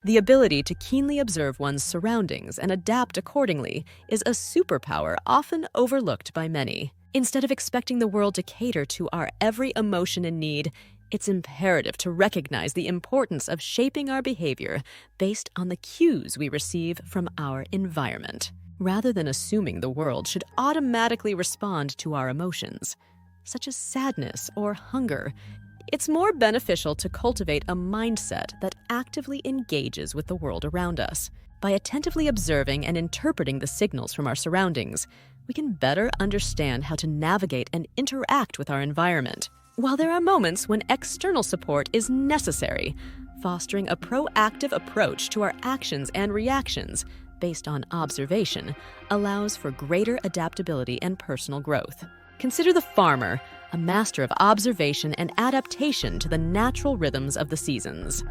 The ability to keenly observe one's surroundings and adapt accordingly is a superpower often overlooked by many. Instead of expecting the world to cater to our every emotion and need, it's imperative to recognize the importance of shaping our behavior based on the cues we receive from our environment, rather than assuming the world should automatically respond to our emotions, such as sadness or hunger. It's more beneficial to cultivate a mindset that actively engages with the world around us. By attentively observing and interpreting the signals from our surroundings, we can better understand how to navigate and interact with our environment. While there are moments when external support is necessary, fostering a proactive approach to our actions and reactions based on observation allows for greater adaptability and personal growth. Consider the farmer, a master of observation and adaptation to the natural rhythms of the seasons.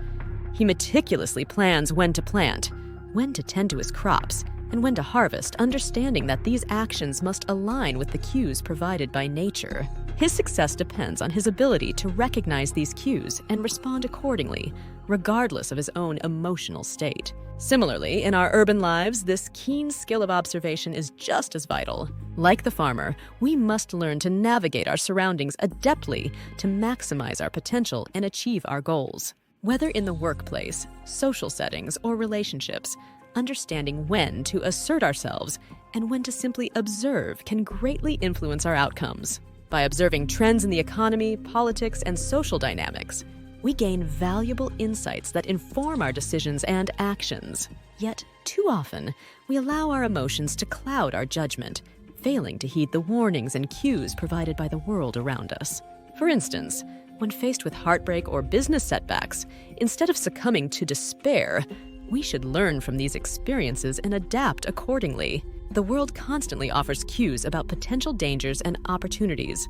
He meticulously plans when to plant, when to tend to his crops, and when to harvest, understanding that these actions must align with the cues provided by nature. His success depends on his ability to recognize these cues and respond accordingly, regardless of his own emotional state. Similarly, in our urban lives, this keen skill of observation is just as vital. Like the farmer, we must learn to navigate our surroundings adeptly to maximize our potential and achieve our goals. Whether in the workplace, social settings, or relationships, understanding when to assert ourselves and when to simply observe can greatly influence our outcomes. By observing trends in the economy, politics, and social dynamics, we gain valuable insights that inform our decisions and actions. Yet, too often, we allow our emotions to cloud our judgment, failing to heed the warnings and cues provided by the world around us. For instance, when faced with heartbreak or business setbacks, instead of succumbing to despair, we should learn from these experiences and adapt accordingly. The world constantly offers cues about potential dangers and opportunities,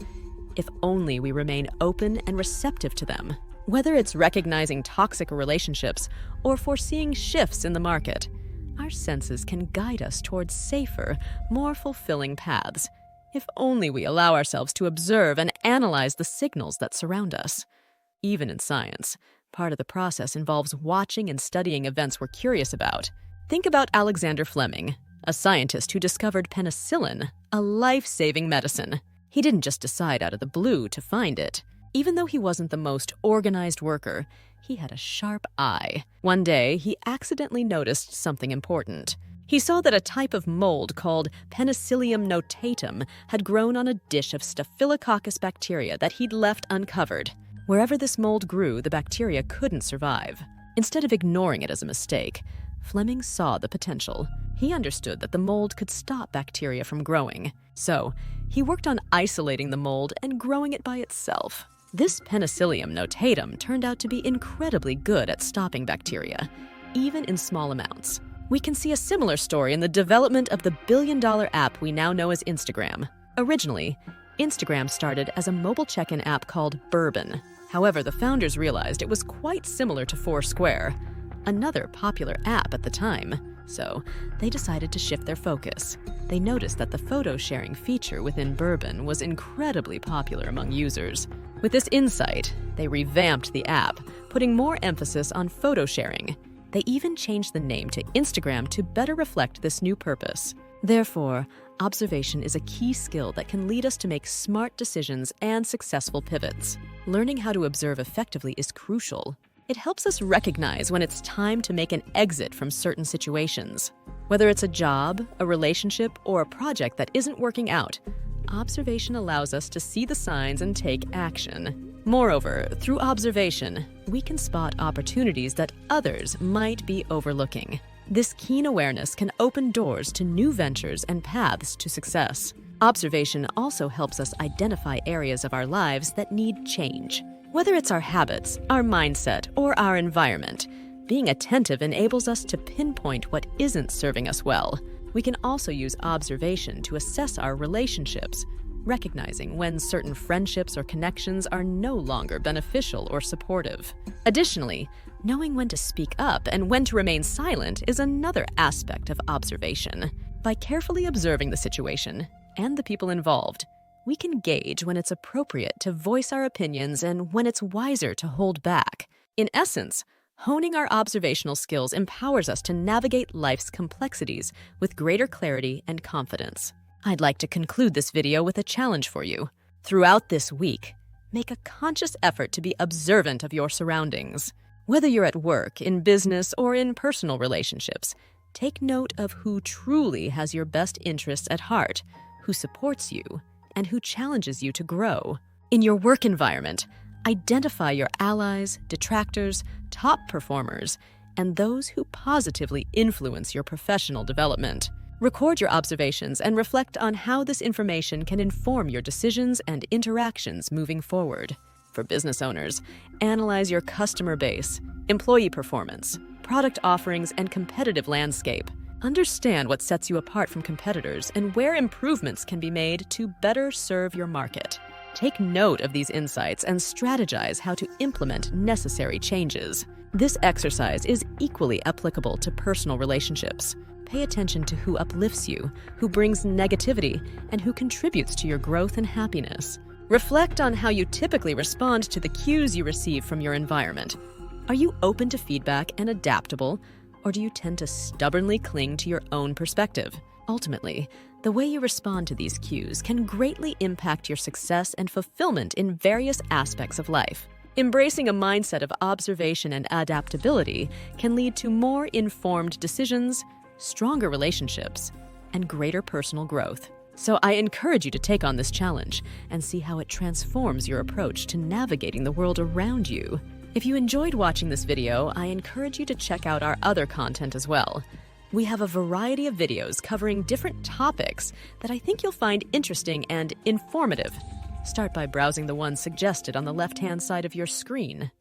if only we remain open and receptive to them. Whether it's recognizing toxic relationships or foreseeing shifts in the market, our senses can guide us towards safer, more fulfilling paths, if only we allow ourselves to observe and analyze the signals that surround us. Even in science, part of the process involves watching and studying events we're curious about. Think about Alexander Fleming, a scientist who discovered penicillin, a life-saving medicine. He didn't just decide out of the blue to find it. Even though he wasn't the most organized worker, he had a sharp eye. One day, he accidentally noticed something important. He saw that a type of mold called Penicillium notatum had grown on a dish of Staphylococcus bacteria that he'd left uncovered. Wherever this mold grew, the bacteria couldn't survive. Instead of ignoring it as a mistake, Fleming saw the potential. He understood that the mold could stop bacteria from growing. So, he worked on isolating the mold and growing it by itself. This Penicillium notatum turned out to be incredibly good at stopping bacteria, even in small amounts. We can see a similar story in the development of the billion-dollar app we now know as Instagram. Originally, Instagram started as a mobile check-in app called Bourbon. However, the founders realized it was quite similar to Foursquare, another popular app at the time. So, they decided to shift their focus. They noticed that the photo-sharing feature within Bourbon was incredibly popular among users. With this insight, they revamped the app, putting more emphasis on photo sharing. They even changed the name to Instagram to better reflect this new purpose. Therefore, observation is a key skill that can lead us to make smart decisions and successful pivots. Learning how to observe effectively is crucial. It helps us recognize when it's time to make an exit from certain situations. Whether it's a job, a relationship, or a project that isn't working out, observation allows us to see the signs and take action. Moreover, through observation, we can spot opportunities that others might be overlooking. This keen awareness can open doors to new ventures and paths to success. Observation also helps us identify areas of our lives that need change. Whether it's our habits, our mindset, or our environment, being attentive enables us to pinpoint what isn't serving us well. We can also use observation to assess our relationships, recognizing when certain friendships or connections are no longer beneficial or supportive. Additionally, knowing when to speak up and when to remain silent is another aspect of observation. By carefully observing the situation and the people involved, we can gauge when it's appropriate to voice our opinions and when it's wiser to hold back. In essence, Honing our observational skills empowers us to navigate life's complexities with greater clarity and confidence. I'd like to conclude this video with a challenge for you. Throughout this week, make a conscious effort to be observant of your surroundings. Whether you're at work, in business, or in personal relationships, take note of who truly has your best interests at heart, who supports you, and who challenges you to grow. In your work environment, identify your allies, detractors, top performers, and those who positively influence your professional development. Record your observations and reflect on how this information can inform your decisions and interactions moving forward. For business owners, analyze your customer base, employee performance, product offerings, and competitive landscape. Understand what sets you apart from competitors and where improvements can be made to better serve your market. Take note of these insights and strategize how to implement necessary changes. This exercise is equally applicable to personal relationships. Pay attention to who uplifts you, who brings negativity, and who contributes to your growth and happiness. Reflect on how you typically respond to the cues you receive from your environment. Are you open to feedback and adaptable, or do you tend to stubbornly cling to your own perspective? Ultimately, the way you respond to these cues can greatly impact your success and fulfillment in various aspects of life. Embracing a mindset of observation and adaptability can lead to more informed decisions, stronger relationships, and greater personal growth. So I encourage you to take on this challenge and see how it transforms your approach to navigating the world around you. If you enjoyed watching this video, I encourage you to check out our other content as well. We have a variety of videos covering different topics that I think you'll find interesting and informative. Start by browsing the ones suggested on the left-hand side of your screen.